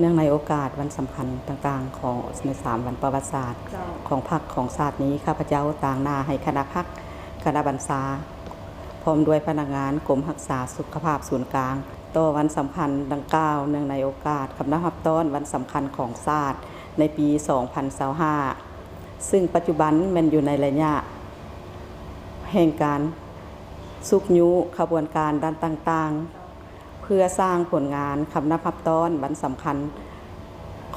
เนื่องในโอกาสวันสำคัญต่างๆของใน3 วันประวัติศาสตร์ของพรรคของศาสตร์นี้ข้าพเจ้าต่างหน้าให้คณะพรรคคณะบรรษาพร้อมด้วยพนักงานกรมรักษาสุขภาพศูนย์กลางต่อวันสำคัญดังกล่าวเนื่องในโอกาสคำนับรับต้อนวันสำคัญของศาสตร์ในปี 2025 ซึ่งปัจจุบันมันอยู่ในระยะแห่งการสุกยุขบวนการด้านต่างๆเพื่อสร้างผลงานคำนับรับต้อนวันสำคัญ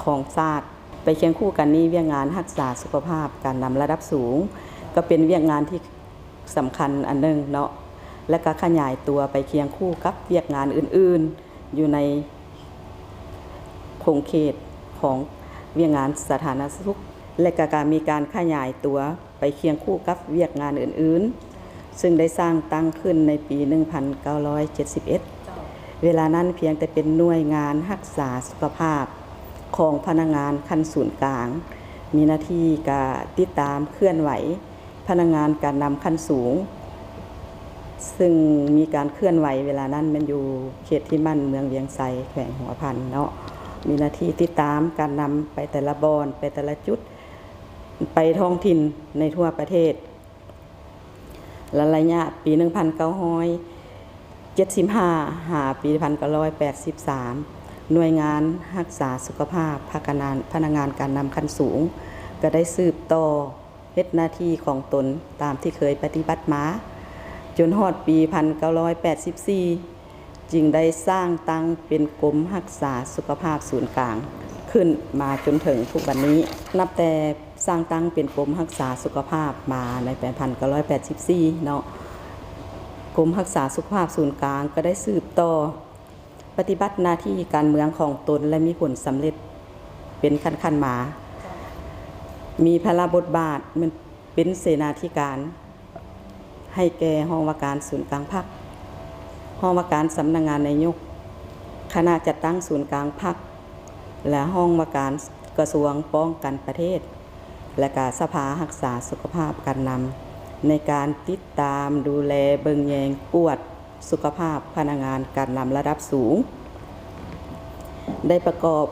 ของศาสตร์ไปเคียงคู่กันนี้เวียกงานรักษาสุขภาพการนำระดับสูงก็เป็นเวียกงานที่สำคัญอันหนึ่งเนาะและก็ขยายตัวไปเคียงคู่กับเวียกงานอื่นๆอยู่ในคงเขตของเวียกงานสาธารณสุขและก็การมีการขยายตัวไปเคียงคู่กับเวียกงานอื่นๆซึ่งได้สร้างตั้งขึ้นในปี 1971 เวลานั้นเพียงแต่เป็นหน่วยงานรักษาสุขภาพของพนักงานขั้นศูนย์กลางมีหน้าที่การติดตามเคลื่อนไหวพนักงานการนำขั้นสูงซึ่งมีการเคลื่อนไหวเวลานั้นมันอยู่เขตที่มั่นเมืองเวียงไซแขวงหัวพันเนาะมีหน้าที่ติดตามการนำไปแต่ละบอนไปแต่ละจุดไปท้องถิ่นในทั่วประเทศและระยะปี 1975 หาปี 1983 หน่วยงานรักษาสุขภาพพนักงานการนำขั้นสูงก็ได้สืบต่อเฮ็ดหน้าที่ของตนตามที่เคยปฏิบัติมาจนฮอดปี 1984 จึงได้สร้างตั้งเป็นกรมรักษาสุขภาพศูนย์กลางขึ้นมาจนถึงทุกวันนี้นับแต่สร้างตั้งเป็นกรมรักษาสุขภาพมาในปี 1984 เนาะกรมรักษาสุขภาพศูนย์กลางก็ได้สืบต่อปฏิบัติหน้าที่การเมืองของตนและมีผลสำเร็จเป็นขั้นๆมามีพระบทบาทมันเป็นเสนาธิการให้แก่ห้องว่าการศูนย์กลางพรรคห้องว่าการสำนักงานนายกคณะจัดตั้งศูนย์กลางพรรคและห้องว่าการกระทรวงป้องกันประเทศและการสภารักษาสุขภาพการนำในการติดตามดูแลเบิ่งแยงกวดสุขภาพพนักงานการนำระดับสูงได้ประกอบ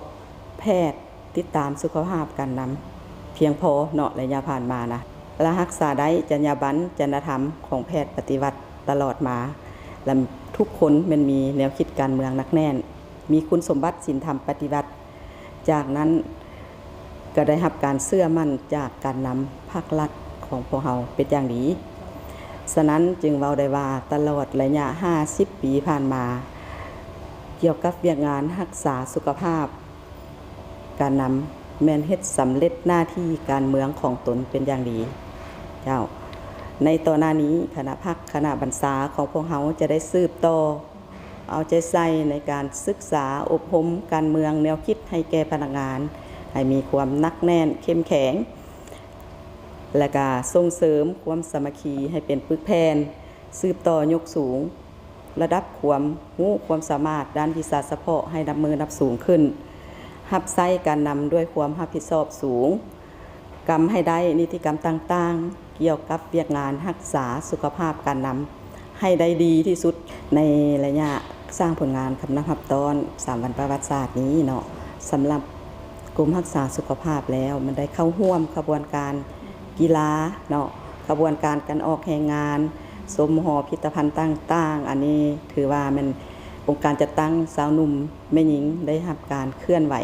แพทย์ติดตามสุขภาพการนำเพียงพอเนาะระยะผ่านมานะและรักษาได้จรรยาบรรณจรรยธรรมของแพทย์ปฏิบัติตลอดมาและทุกคนมันมีแนวคิดการเมืองหนักแน่นมีคุณสมบัติศีลธรรมปฏิบัติจากนั้นก็ได้รับการเชื่อมั่นจากการนำภาครัฐของพวกเราเป็นอย่างดีฉะนั้นจึงเว้าได้ว่าตลอดระยะ50 ปีผ่านมาเกี่ยวกับเวียกงานรักษาสุขภาพการนำแม่นเฮ็ดสำเร็จหน้าที่การเมืองของตนเป็นอย่างดีเจ้าในตอนหน้านี้คณะพรรคคณะบรรษาของพวกเราจะได้สืบต่อเอาใจใส่ในการศึกษาอบรมการเมืองแนวคิดให้แก่พนักงานให้มีความหนักแน่นเข้มแข็งและก็ส่งเสริมความสามัคคีให้เป็นปึกแผ่นสืบต่อยกสูงระดับความรู้ความสามารถด้านวิชาเฉพาะให้นับมือนับสูงขึ้นรับใช้การนำด้วยความรับผิดชอบสูงกรรมให้ได้นิติกรรมต่างๆเกี่ยวกับเวียกงานรักษาสุขภาพการนำให้ได้ดีที่สุดในระยะสร้างผลงานคำนับรับต้อน3 วันประวัติศาสตร์นี้เนาะสำหรับกรมรักษาสุขภาพแล้วมันได้เข้าร่วมขบวนการกีฬาเนาะขบวนการการออกแรงงานสมหพิพิธภัณฑ์ต่างๆอันนี้ถือว่ามันองค์การจัดตั้งสาวหนุ่มแม่หญิงได้รับการเคลื่อนไหว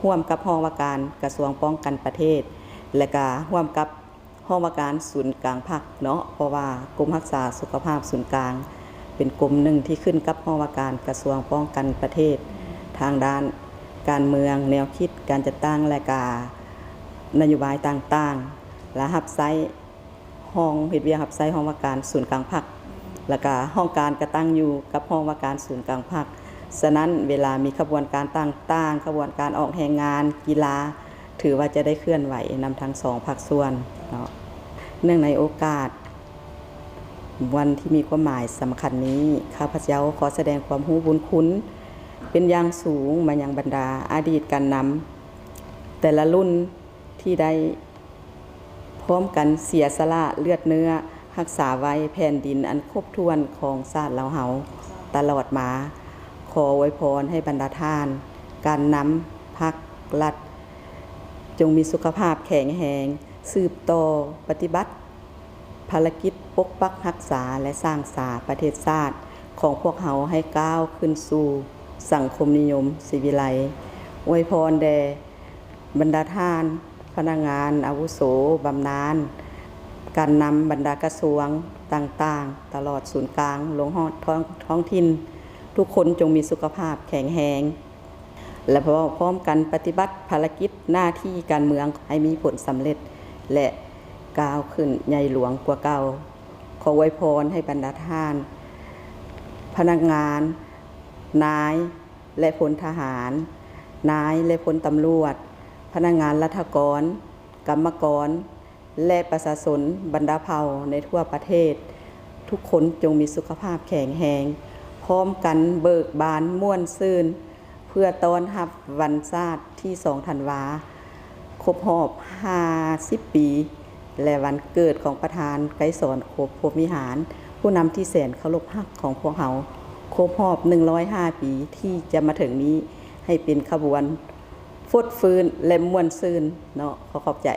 ร่วมกับห้องว่าการกระทรวงป้องกันประเทศและก็ร่วมกับห้องว่าการศูนย์กลางพรรคเนาะเพราะว่ากรมรักษาสุขภาพศูนย์กลางเป็นกรมหนึ่งที่ขึ้นกับห้องว่าการกระทรวงป้องกันประเทศทางด้านการเมืองแนวคิดการจัดตั้งและการนโยบายต่างๆและรับใช้ห้องเฮ็ดเวียกรับใช้ห้องว่าการศูนย์กลางพรรคแล้วก็ห้องการกระตั้งอยู่กับห้องว่าการศูนย์กลางพรรคฉะนั้นเวลามีขบวนการต่างๆขบวนการออกแรงงานกีฬาถือว่าจะได้เคลื่อนไหวนำทั้ง2 ภาคส่วนเนาะเนื่องในโอกาสวันที่มีความหมายสำคัญนี้ข้าพเจ้าขอแสดงความรู้บุญคุณเป็นอย่างสูงมายังบรรดาอดีตการนำแต่ละรุ่นที่ได้พร้อมกันเสียสละเลือดเนื้อรักษาไว้แผ่นดินอันครบถ้วนของชาติเราเฮาตลอดมาขออวยพรให้บรรดาท่านการนำ ภาครัฐจงมีสุขภาพแข็งแรงสืบต่อปฏิบัติภารกิจปกปักรักษาและสร้างสาประเทศชาติของพวกเขาให้ก้าวขึ้นสู่สังคมนิยมศิวิไลซ์อวยพรแด่บรรดาท่านพนักงานอาวุโสบำนาญการนำบรรดากระทรวงต่างๆตลอดศูนย์กลางลงท้องถิ่นทุกคนจงมีสุขภาพแข็งแรงและพร้อมกันปฏิบัติภารกิจหน้าที่การเมืองให้มีผลสำเร็จและก้าวขึ้นใหญ่หลวงกว่าเก่าขออวยพรให้บรรดาท่านพนักงานนายและพลทหารนายและพลตำรวจพนักงานรัฐกรกรรมกรและประชาชนบรรดาเผ่าในทั่วประเทศทุกคนจงมีสุขภาพแข็งแรงพร้อมกันเบิกบานม่วนซื่นเพื่อต้อนรับวันชาติที่2 ธันวาครบรอบ50 ปีและวันเกิดของประธานไกรสอนโคพรหมวิหารผู้นำที่แสนเคารพรักของพวกเขาครบรอบ105 ปีที่จะมาถึงนี้ให้เป็นขบวนฟดฟื้นและม่วนซื่นเนาะขอบใจ